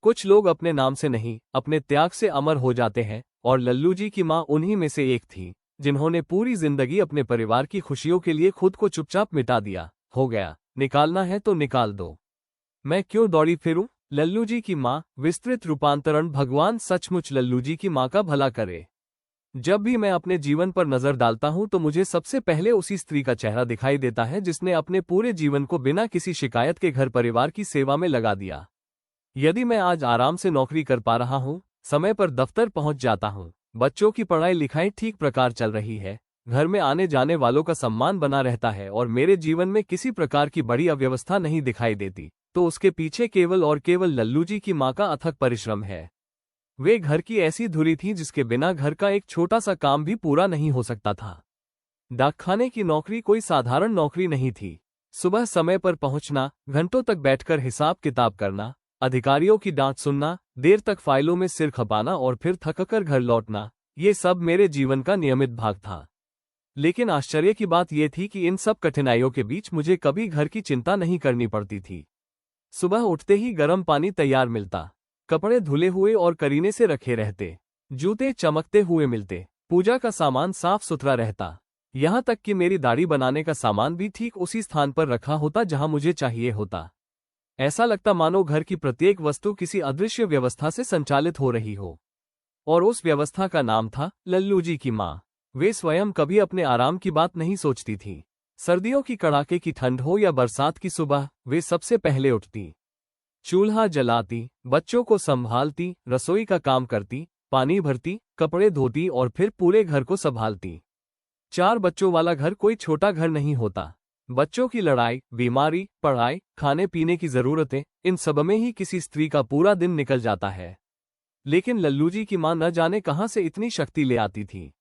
कुछ लोग अपने नाम से नहीं, अपने त्याग से अमर हो जाते हैं, और लल्लू जी की माँ उन्हीं में से एक थी, जिन्होंने पूरी जिंदगी अपने परिवार की खुशियों के लिए खुद को चुपचाप मिटा दिया। हो गया, निकालना है तो निकाल दो, मैं क्यों दौड़ी फिरूं? लल्लू जी की माँ। विस्तृत रूपांतरण। भगवान सचमुच लल्लू जी की माँ का भला करे। जब भी मैं अपने जीवन पर नजर डालता हूं तो मुझे सबसे पहले उसी स्त्री का चेहरा दिखाई देता है जिसने अपने पूरे जीवन को बिना किसी शिकायत के घर परिवार की सेवा में लगा दिया। यदि मैं आज आराम से नौकरी कर पा रहा हूं, समय पर दफ्तर पहुंच जाता हूं, बच्चों की पढ़ाई लिखाई ठीक प्रकार चल रही है, घर में आने जाने वालों का सम्मान बना रहता है और मेरे जीवन में किसी प्रकार की बड़ी अव्यवस्था नहीं दिखाई देती, तो उसके पीछे केवल और केवल लल्लू जी की माँ का अथक परिश्रम है। वे घर की ऐसी धुरी थी जिसके बिना घर का एक छोटा सा काम भी पूरा नहीं हो सकता था। डाकखाने की नौकरी कोई साधारण नौकरी नहीं थी। सुबह समय पर पहुंचना, घंटों तक बैठकर हिसाब किताब करना, अधिकारियों की डांट सुनना, देर तक फाइलों में सिर खपाना और फिर थककर घर लौटना, ये सब मेरे जीवन का नियमित भाग था। लेकिन आश्चर्य की बात यह थी कि इन सब कठिनाइयों के बीच मुझे कभी घर की चिंता नहीं करनी पड़ती थी। सुबह उठते ही गर्म पानी तैयार मिलता, कपड़े धुले हुए और करीने से रखे रहते, जूते चमकते हुए मिलते, पूजा का सामान साफ सुथरा रहता, यहाँ तक कि मेरी दाढ़ी बनाने का सामान भी ठीक उसी स्थान पर रखा होता जहां मुझे चाहिए होता। ऐसा लगता मानो घर की प्रत्येक वस्तु किसी अदृश्य व्यवस्था से संचालित हो रही हो। और उस व्यवस्था का नाम था लल्लू जी की माँ। वे स्वयं कभी अपने आराम की बात नहीं सोचती थी। सर्दियों की कड़ाके की ठंड हो या बरसात की सुबह, वे सबसे पहले उठती, चूल्हा जलाती, बच्चों को संभालती, रसोई का काम करती, पानी भरती, कपड़े धोती और फिर पूरे घर को संभालती। 4 बच्चों वाला घर कोई छोटा घर नहीं होता। बच्चों की लड़ाई, बीमारी, पढ़ाई, खाने पीने की जरूरतें, इन सब में ही किसी स्त्री का पूरा दिन निकल जाता है। लेकिन लल्लू जी की माँ न जाने कहां से इतनी शक्ति ले आती थी।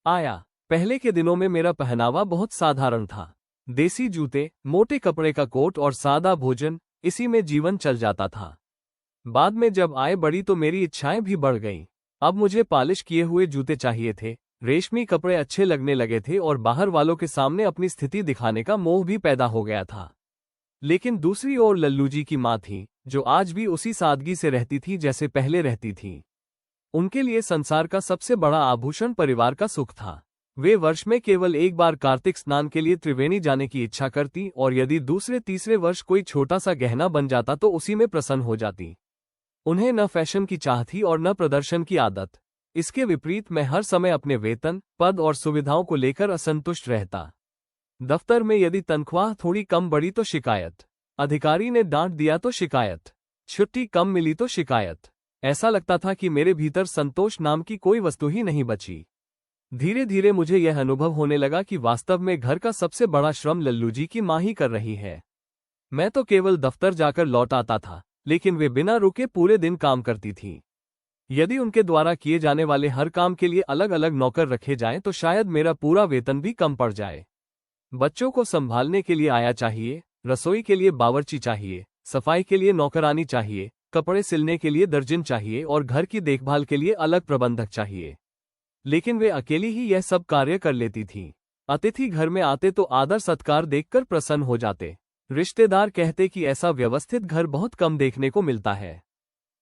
पहले के दिनों में मेरा पहनावा बहुत साधारण था। देसी जूते, मोटे कपड़े का कोट और सादा भोजन, इसी में जीवन चल जाता था। बाद में जब आय बढ़ी तो मेरी इच्छाएं भी बढ़ गईं। अब मुझे पॉलिश किए हुए जूते चाहिए थे, रेशमी कपड़े अच्छे लगने लगे थे और बाहर वालों के सामने अपनी स्थिति दिखाने का मोह भी पैदा हो गया था। लेकिन दूसरी ओर लल्लू जी की माँ थी, जो आज भी उसी सादगी से रहती थी जैसे पहले रहती थी। उनके लिए संसार का सबसे बड़ा आभूषण परिवार का सुख था। वे वर्ष में केवल एक बार कार्तिक स्नान के लिए त्रिवेणी जाने की इच्छा करती और यदि दूसरे तीसरे वर्ष कोई छोटा सा गहना बन जाता तो उसी में प्रसन्न हो जाती। उन्हें न फैशन की चाह थी और न प्रदर्शन की आदत। इसके विपरीत मैं हर समय अपने वेतन, पद और सुविधाओं को लेकर असंतुष्ट रहता। दफ्तर में यदि तनख्वाह थोड़ी कम बढ़ी तो शिकायत, अधिकारी ने डांट दिया तो शिकायत, छुट्टी कम मिली तो शिकायत। ऐसा लगता था कि मेरे भीतर संतोष नाम की कोई वस्तु ही नहीं बची। धीरे धीरे मुझे यह अनुभव होने लगा कि वास्तव में घर का सबसे बड़ा श्रम लल्लू जी की माँ ही कर रही है। मैं तो केवल दफ्तर जाकर लौट आता था, लेकिन वे बिना रुके पूरे दिन काम करती थीं। यदि उनके द्वारा किए जाने वाले हर काम के लिए अलग अलग नौकर रखे जाएं तो शायद मेरा पूरा वेतन भी कम पड़ जाए। बच्चों को संभालने के लिए आया चाहिए, रसोई के लिए बावर्ची चाहिए, सफाई के लिए नौकरानी चाहिए, कपड़े सिलने के लिए दर्जन चाहिए और घर की देखभाल के लिए अलग प्रबंधक चाहिए। लेकिन वे अकेली ही यह सब कार्य कर लेती थीं। अतिथि घर में आते तो आदर सत्कार देखकर प्रसन्न हो जाते। रिश्तेदार कहते कि ऐसा व्यवस्थित घर बहुत कम देखने को मिलता है।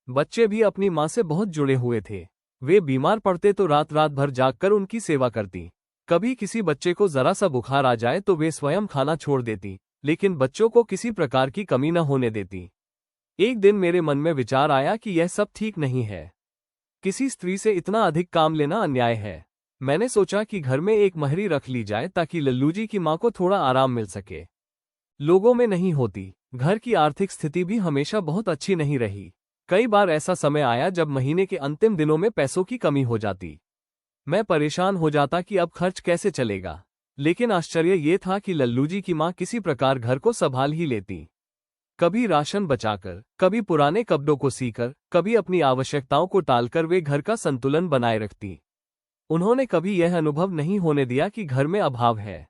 बच्चे भी अपनी माँ से बहुत जुड़े हुए थे। वे बीमार पड़ते तो रात रात भर जागकर उनकी सेवा करती। कभी किसी बच्चे को जरा सा बुखार आ जाए तो वे स्वयं खाना छोड़ देती, लेकिन बच्चों को किसी प्रकार की कमी न होने देती। एक दिन मेरे मन में विचार आया कि यह सब ठीक नहीं है। किसी स्त्री से इतना अधिक काम लेना अन्याय है। मैंने सोचा कि घर में एक महरी रख ली जाए ताकि लल्लू जी की माँ को थोड़ा आराम मिल सके। लोगों में नहीं होती। घर की आर्थिक स्थिति भी हमेशा बहुत अच्छी नहीं रही। कई बार ऐसा समय आया जब महीने के अंतिम दिनों में पैसों की कमी हो जाती। मैं परेशान हो जाता कि अब खर्च कैसे चलेगा। लेकिन आश्चर्य ये था कि लल्लू जी की माँ किसी प्रकार घर को संभाल ही लेती। कभी राशन बचाकर, कभी पुराने कपड़ों को सीकर, कभी अपनी आवश्यकताओं को टालकर वे घर का संतुलन बनाए रखती। उन्होंने कभी यह अनुभव नहीं होने दिया कि घर में अभाव है।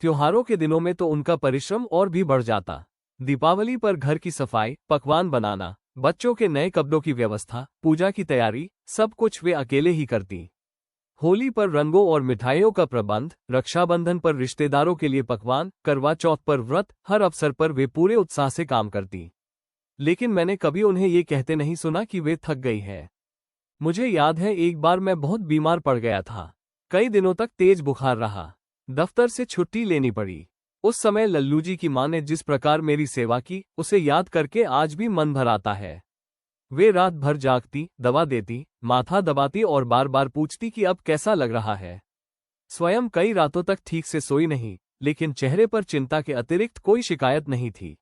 त्योहारों के दिनों में तो उनका परिश्रम और भी बढ़ जाता। दीपावली पर घर की सफाई, पकवान बनाना, बच्चों के नए कपड़ों की व्यवस्था, पूजा की तैयारी, सब कुछ वे अकेले ही करती। होली पर रंगों और मिठाइयों का प्रबंध, रक्षाबंधन पर रिश्तेदारों के लिए पकवान, करवा चौथ पर व्रत, हर अवसर पर वे पूरे उत्साह से काम करती। लेकिन मैंने कभी उन्हें ये कहते नहीं सुना कि वे थक गई है। मुझे याद है एक बार मैं बहुत बीमार पड़ गया था। कई दिनों तक तेज बुखार रहा। दफ्तर से छुट्टी लेनी पड़ी। उस समय लल्लू जी की मां ने जिस प्रकार मेरी सेवा की, उसे याद करके आज भी मन भर आता है। वे रात भर जागती, दवा देती, माथा दबाती और बार बार पूछती कि अब कैसा लग रहा है। स्वयं कई रातों तक ठीक से सोई नहीं, लेकिन चेहरे पर चिंता के अतिरिक्त कोई शिकायत नहीं थी।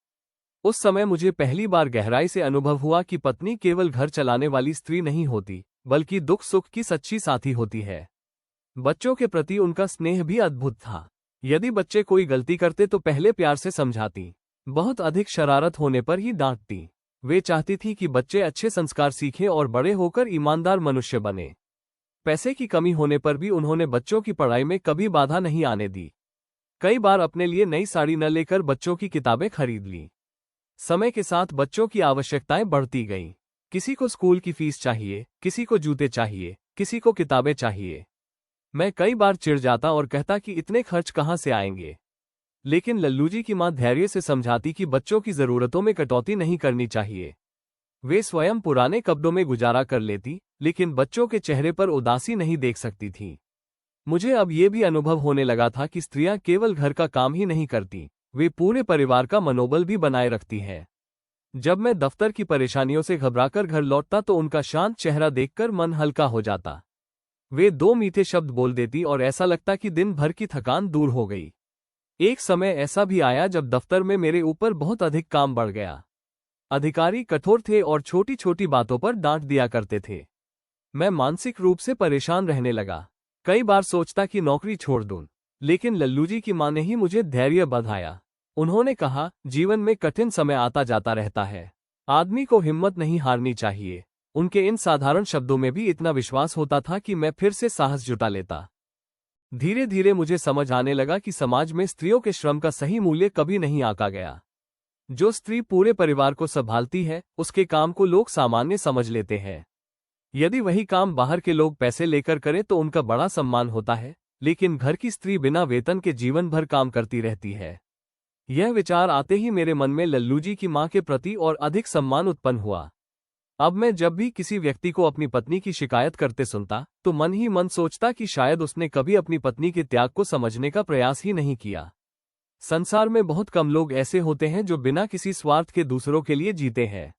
उस समय मुझे पहली बार गहराई से अनुभव हुआ कि पत्नी केवल घर चलाने वाली स्त्री नहीं होती, बल्कि दुख सुख की सच्ची साथी होती है। बच्चों के प्रति उनका स्नेह भी अद्भुत था। यदि बच्चे कोई गलती करते तो पहले प्यार से समझाती, बहुत अधिक शरारत होने पर ही डांटती। वे चाहती थी कि बच्चे अच्छे संस्कार सीखें और बड़े होकर ईमानदार मनुष्य बने। पैसे की कमी होने पर भी उन्होंने बच्चों की पढ़ाई में कभी बाधा नहीं आने दी। कई बार अपने लिए नई साड़ी न लेकर बच्चों की किताबें खरीद ली। समय के साथ बच्चों की आवश्यकताएं बढ़ती गईं। किसी को स्कूल की फीस चाहिए, किसी को जूते चाहिए, किसी को किताबें चाहिए। मैं कई बार चिढ़ जाता और कहता कि इतने खर्च कहाँ से आएंगे। लेकिन लल्लू जी की मां धैर्य से समझाती कि बच्चों की जरूरतों में कटौती नहीं करनी चाहिए। वे स्वयं पुराने कपड़ों में गुजारा कर लेती, लेकिन बच्चों के चेहरे पर उदासी नहीं देख सकती थी। मुझे अब ये भी अनुभव होने लगा था कि स्त्रियां केवल घर का काम ही नहीं करती, वे पूरे परिवार का मनोबल भी बनाए रखती हैं। जब मैं दफ्तर की परेशानियों से घबराकर घर लौटता तो उनका शांत चेहरा देखकर मन हल्का हो जाता। वे दो मीठे शब्द बोल देती और ऐसा लगता कि दिन भर की थकान दूर हो गई। एक समय ऐसा भी आया जब दफ्तर में मेरे ऊपर बहुत अधिक काम बढ़ गया। अधिकारी कठोर थे और छोटी छोटी बातों पर डांट दिया करते थे। मैं मानसिक रूप से परेशान रहने लगा। कई बार सोचता कि नौकरी छोड़ दूं, लेकिन लल्लू जी की मां ने ही मुझे धैर्य बंधाया। उन्होंने कहा, जीवन में कठिन समय आता जाता रहता है, आदमी को हिम्मत नहीं हारनी चाहिए। उनके इन साधारण शब्दों में भी इतना विश्वास होता था कि मैं फिर से साहस जुटा लेता। धीरे धीरे मुझे समझ आने लगा कि समाज में स्त्रियों के श्रम का सही मूल्य कभी नहीं आंका गया। जो स्त्री पूरे परिवार को संभालती है, उसके काम को लोग सामान्य समझ लेते हैं। यदि वही काम बाहर के लोग पैसे लेकर करें तो उनका बड़ा सम्मान होता है, लेकिन घर की स्त्री बिना वेतन के जीवन भर काम करती रहती है। यह विचार आते ही मेरे मन में लल्लू जी की मां के प्रति और अधिक सम्मान उत्पन्न हुआ। अब मैं जब भी किसी व्यक्ति को अपनी पत्नी की शिकायत करते सुनता, तो मन ही मन सोचता कि शायद उसने कभी अपनी पत्नी के त्याग को समझने का प्रयास ही नहीं किया। संसार में बहुत कम लोग ऐसे होते हैं जो बिना किसी स्वार्थ के दूसरों के लिए जीते हैं।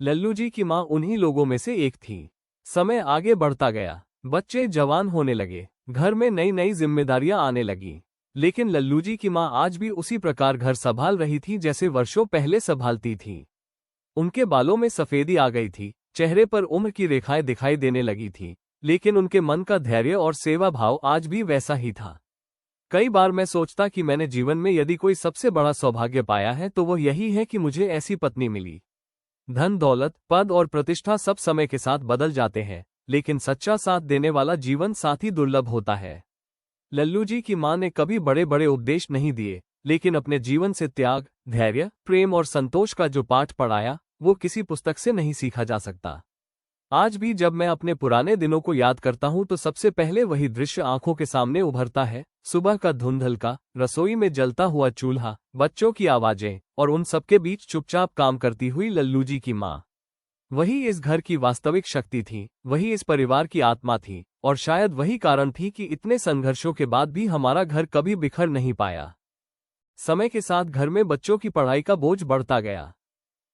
लल्लू जी की मां उन्हीं लोगों में से एक थी। समय आगे बढ़ता गया, बच्चे जवान होने लगे, घर में नई नई जिम्मेदारियां आने लगी, लेकिन लल्लू जी की मां आज भी उसी प्रकार घर संभाल रही थी जैसे वर्षों पहले संभालती थी। उनके बालों में सफेदी आ गई थी, चेहरे पर उम्र की रेखाएं दिखाई देने लगी थी, लेकिन उनके मन का धैर्य और सेवा भाव आज भी वैसा ही था। कई बार मैं सोचता कि मैंने जीवन में यदि कोई सबसे बड़ा सौभाग्य पाया है तो वह यही है कि मुझे ऐसी पत्नी मिली। धन दौलत, पद और प्रतिष्ठा सब समय के साथ बदल जाते हैं, लेकिन सच्चा साथ देने वाला जीवन साथी दुर्लभ होता है। लल्लू जी की मां ने कभी बड़े बड़े उपदेश नहीं दिए, लेकिन अपने जीवन से त्याग, धैर्य, प्रेम और संतोष का जो पाठ पढ़ाया, वो किसी पुस्तक से नहीं सीखा जा सकता। आज भी जब मैं अपने पुराने दिनों को याद करता हूं तो सबसे पहले वही दृश्य आंखों के सामने उभरता है। सुबह का धुंधलका, रसोई में जलता हुआ चूल्हा, बच्चों की आवाजें और उन सबके बीच चुपचाप काम करती हुई लल्लू जी की मां। वही इस घर की वास्तविक शक्ति थी, वही इस परिवार की आत्मा थी, और शायद वही कारण थी कि इतने संघर्षों के बाद भी हमारा घर कभी बिखर नहीं पाया। समय के साथ घर में बच्चों की पढ़ाई का बोझ बढ़ता गया।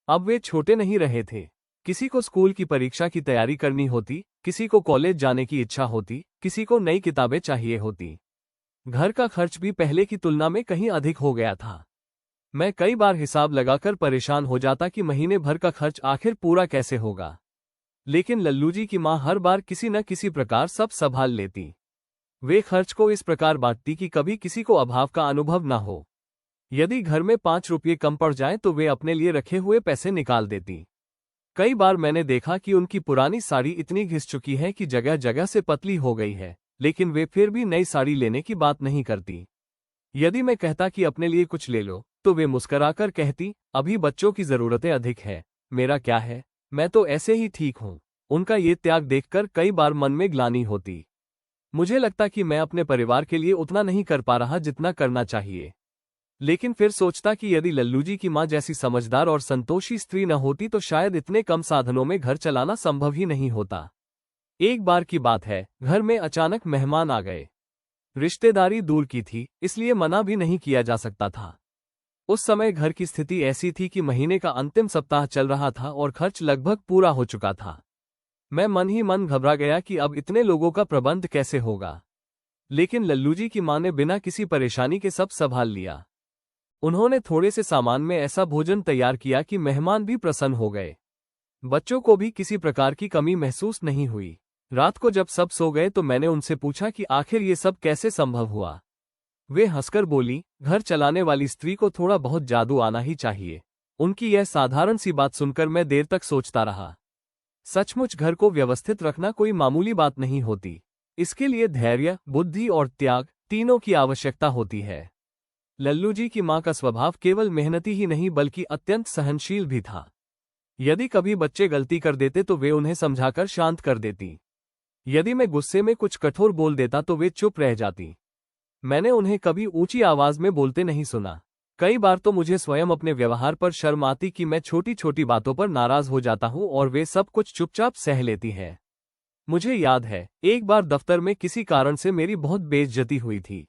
अब वे छोटे नहीं रहे थे। किसी को स्कूल की परीक्षा की तैयारी करनी होती, किसी को कॉलेज जाने की इच्छा होती, किसी को नई किताबें चाहिए होती। घर का खर्च भी पहले की तुलना में कहीं अधिक हो गया था। मैं कई बार हिसाब लगाकर परेशान हो जाता कि महीने भर का खर्च आखिर पूरा कैसे होगा। लेकिन लल्लू जी की मां हर बार किसी न किसी प्रकार सब संभाल लेती। वे खर्च को इस प्रकार बांटती कि कभी किसी को अभाव का अनुभव न हो। यदि घर में 5 रुपये कम पड़ जाए तो वे अपने लिए रखे हुए पैसे निकाल देती। कई बार मैंने देखा कि उनकी पुरानी साड़ी इतनी घिस चुकी है कि जगह जगह से पतली हो गई है, लेकिन वे फिर भी नई साड़ी लेने की बात नहीं करती। यदि मैं कहता कि अपने लिए कुछ ले लो, तो वे मुस्कराकर कहती, अभी बच्चों की जरूरतें अधिक है, मेरा क्या है, मैं तो ऐसे ही ठीक हूँ। उनका ये त्याग देखकर कई बार मन में ग्लानि होती। मुझे लगता कि मैं अपने परिवार के लिए उतना नहीं कर पा रहा जितना करना चाहिए। लेकिन फिर सोचता कि यदि लल्लू जी की माँ जैसी समझदार और संतोषी स्त्री न होती तो शायद इतने कम साधनों में घर चलाना संभव ही नहीं होता। एक बार की बात है, घर में अचानक मेहमान आ गए। रिश्तेदारी दूर की थी, इसलिए मना भी नहीं किया जा सकता था। उस समय घर की स्थिति ऐसी थी कि महीने का अंतिम सप्ताह चल रहा था और खर्च लगभग पूरा हो चुका था। मैं मन ही मन घबरा गया कि अब इतने लोगों का प्रबंध कैसे होगा। लेकिन लल्लू जी की माँ ने बिना किसी परेशानी के सब संभाल लिया। उन्होंने थोड़े से सामान में ऐसा भोजन तैयार किया कि मेहमान भी प्रसन्न हो गए। बच्चों को भी किसी प्रकार की कमी महसूस नहीं हुई। रात को जब सब सो गए तो मैंने उनसे पूछा कि आखिर ये सब कैसे संभव हुआ। वे हंसकर बोली, घर चलाने वाली स्त्री को थोड़ा बहुत जादू आना ही चाहिए। उनकी यह साधारण सी बात सुनकर मैं देर तक सोचता रहा। सचमुच घर को व्यवस्थित रखना कोई मामूली बात नहीं होती। इसके लिए धैर्य, बुद्धि और त्याग तीनों की आवश्यकता होती है। लल्लू जी की माँ का स्वभाव केवल मेहनती ही नहीं बल्कि अत्यंत सहनशील भी था। यदि कभी बच्चे गलती कर देते तो वे उन्हें समझाकर शांत कर देती। यदि मैं गुस्से में कुछ कठोर बोल देता तो वे चुप रह जाती। मैंने उन्हें कभी ऊंची आवाज में बोलते नहीं सुना। कई बार तो मुझे स्वयं अपने व्यवहार पर शर्म आती कि मैं छोटी छोटी बातों पर नाराज हो जाता हूं और वे सब कुछ चुपचाप सह लेती हैं। मुझे याद है, एक बार दफ्तर में किसी कारण से मेरी बहुत बेइज्जती हुई थी।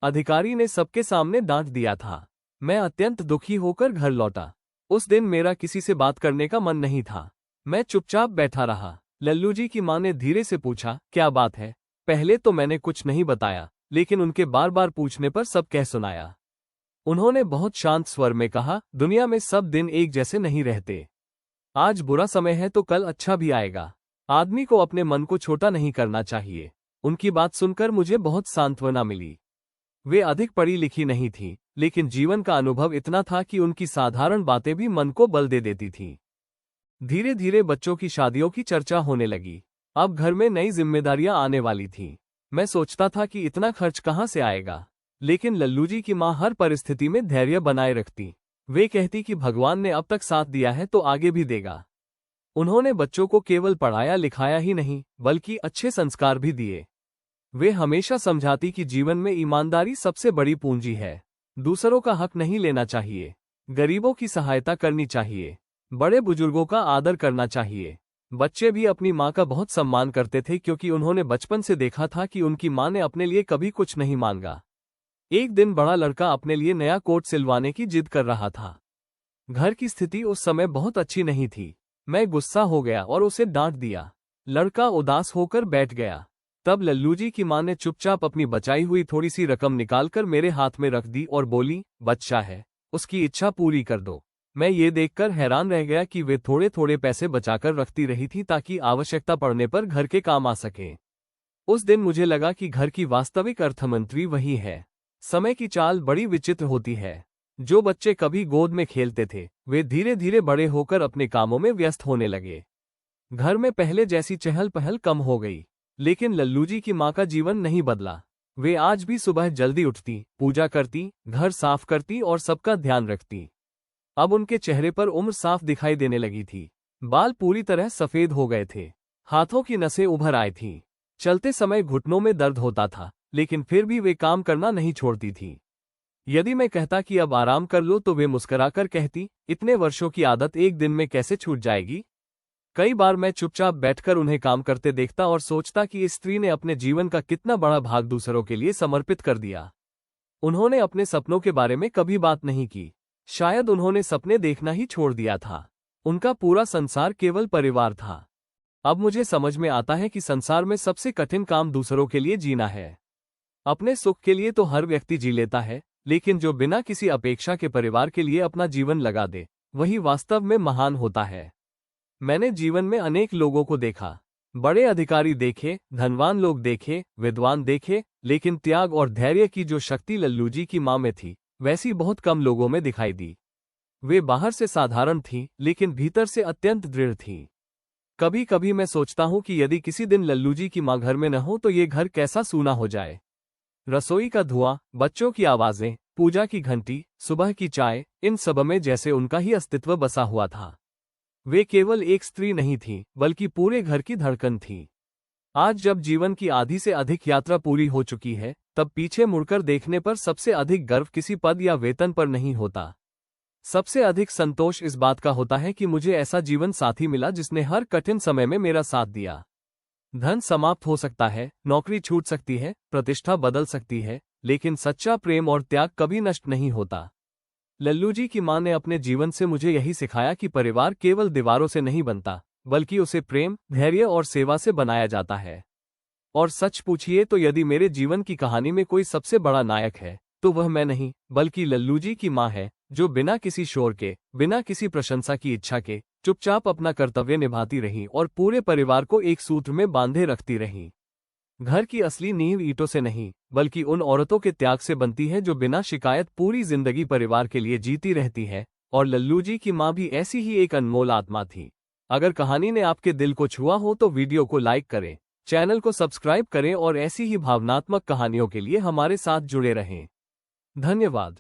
अधिकारी ने सबके सामने डांट दिया था। मैं अत्यंत दुखी होकर घर लौटा। उस दिन मेरा किसी से बात करने का मन नहीं था। मैं चुपचाप बैठा रहा। लल्लू जी की माँ ने धीरे से पूछा, क्या बात है? पहले तो मैंने कुछ नहीं बताया, लेकिन उनके बार बार पूछने पर सब कह सुनाया। उन्होंने बहुत शांत स्वर में कहा, दुनिया में सब दिन एक जैसे नहीं रहते। आज बुरा समय है तो कल अच्छा भी आएगा। आदमी को अपने मन को छोटा नहीं करना चाहिए। उनकी बात सुनकर मुझे बहुत सांत्वना मिली। वे अधिक पढ़ी लिखी नहीं थी, लेकिन जीवन का अनुभव इतना था कि उनकी साधारण बातें भी मन को बल दे देती थीं। धीरे धीरे बच्चों की शादियों की चर्चा होने लगी। अब घर में नई जिम्मेदारियां आने वाली थीं। मैं सोचता था कि इतना खर्च कहाँ से आएगा, लेकिन लल्लू जी की माँ हर परिस्थिति में धैर्य बनाए रखती। वे कहती कि भगवान ने अब तक साथ दिया है तो आगे भी देगा। उन्होंने बच्चों को केवल पढ़ाया लिखाया ही नहीं, बल्कि अच्छे संस्कार भी दिए। वे हमेशा समझाती कि जीवन में ईमानदारी सबसे बड़ी पूंजी है। दूसरों का हक नहीं लेना चाहिए। गरीबों की सहायता करनी चाहिए। बड़े बुजुर्गों का आदर करना चाहिए। बच्चे भी अपनी माँ का बहुत सम्मान करते थे क्योंकि उन्होंने बचपन से देखा था कि उनकी माँ ने अपने लिए कभी कुछ नहीं मांगा। एक दिन बड़ा लड़का अपने लिए नया कोट सिलवाने की जिद कर रहा था। घर की स्थिति उस समय बहुत अच्छी नहीं थी। मैं गुस्सा हो गया और उसे डांट दिया। लड़का उदास होकर बैठ गया। तब लल्लू जी की माँ ने चुपचाप अपनी बचाई हुई थोड़ी सी रकम निकालकर मेरे हाथ में रख दी और बोली, बच्चा है, उसकी इच्छा पूरी कर दो। मैं ये देखकर हैरान रह गया कि वे थोड़े थोड़े पैसे बचाकर रखती रही थी ताकि आवश्यकता पड़ने पर घर के काम आ सके। उस दिन मुझे लगा कि घर की वास्तविक अर्थमंत्री वही है। समय की चाल बड़ी विचित्र होती है। जो बच्चे कभी गोद में खेलते थे, वे धीरे धीरे बड़े होकर अपने कामों में व्यस्त होने लगे। घर में पहले जैसी चहल पहल कम हो गई, लेकिन लल्लू जी की माँ का जीवन नहीं बदला। वे आज भी सुबह जल्दी उठती, पूजा करती, घर साफ करती और सबका ध्यान रखती। अब उनके चेहरे पर उम्र साफ दिखाई देने लगी थी। बाल पूरी तरह सफेद हो गए थे। हाथों की नसें उभर आई थीं। चलते समय घुटनों में दर्द होता था, लेकिन फिर भी वे काम करना नहीं छोड़ती थी। यदि मैं कहता कि अब आराम कर लो तो वे मुस्कुराकर कहती, इतने वर्षों की आदत एक दिन में कैसे छूट जाएगी। कई बार मैं चुपचाप बैठकर उन्हें काम करते देखता और सोचता कि इस स्त्री ने अपने जीवन का कितना बड़ा भाग दूसरों के लिए समर्पित कर दिया। उन्होंने अपने सपनों के बारे में कभी बात नहीं की। शायद उन्होंने सपने देखना ही छोड़ दिया था। उनका पूरा संसार केवल परिवार था। अब मुझे समझ में आता है कि संसार में सबसे कठिन काम दूसरों के लिए जीना है। अपने सुख के लिए तो हर व्यक्ति जी लेता है, लेकिन जो बिना किसी अपेक्षा के परिवार के लिए अपना जीवन लगा दे, वही वास्तव में महान होता है। मैंने जीवन में अनेक लोगों को देखा। बड़े अधिकारी देखे, धनवान लोग देखे, विद्वान देखे, लेकिन त्याग और धैर्य की जो शक्ति लल्लू जी की माँ में थी, वैसी बहुत कम लोगों में दिखाई दी। वे बाहर से साधारण थीं, लेकिन भीतर से अत्यंत दृढ़ थीं। कभी कभी मैं सोचता हूँ कि यदि किसी दिन लल्लू जी की माँ घर में न हो तो ये घर कैसा सूना हो जाए। रसोई का धुआं, बच्चों की आवाजें, पूजा की घंटी, सुबह की चाय, इन सब में जैसे उनका ही अस्तित्व बसा हुआ था। वे केवल एक स्त्री नहीं थीं, बल्कि पूरे घर की धड़कन थीं। आज जब जीवन की आधी से अधिक यात्रा पूरी हो चुकी है, तब पीछे मुड़कर देखने पर सबसे अधिक गर्व किसी पद या वेतन पर नहीं होता। सबसे अधिक संतोष इस बात का होता है कि मुझे ऐसा जीवन साथी मिला जिसने हर कठिन समय में मेरा साथ दिया। धन समाप्त हो सकता है, नौकरी छूट सकती है, प्रतिष्ठा बदल सकती है, लेकिन सच्चा प्रेम और त्याग कभी नष्ट नहीं होता। लल्लू जी की मां ने अपने जीवन से मुझे यही सिखाया कि परिवार केवल दीवारों से नहीं बनता, बल्कि उसे प्रेम, धैर्य और सेवा से बनाया जाता है। और सच पूछिए तो यदि मेरे जीवन की कहानी में कोई सबसे बड़ा नायक है, तो वह मैं नहीं, बल्कि लल्लू जी की मां है, जो बिना किसी शोर के, बिना किसी प्रशंसा की इच्छा के, चुपचाप अपना कर्तव्य निभाती रही और पूरे परिवार को एक सूत्र में बांधे रखती रही। घर की असली नींव ईंटों से नहीं, बल्कि उन औरतों के त्याग से बनती है जो बिना शिकायत पूरी जिंदगी परिवार के लिए जीती रहती है। और लल्लू जी की मां भी ऐसी ही एक अनमोल आत्मा थी। अगर कहानी ने आपके दिल को छुआ हो तो वीडियो को लाइक करें, चैनल को सब्सक्राइब करें और ऐसी ही भावनात्मक कहानियों के लिए हमारे साथ जुड़े रहें। धन्यवाद।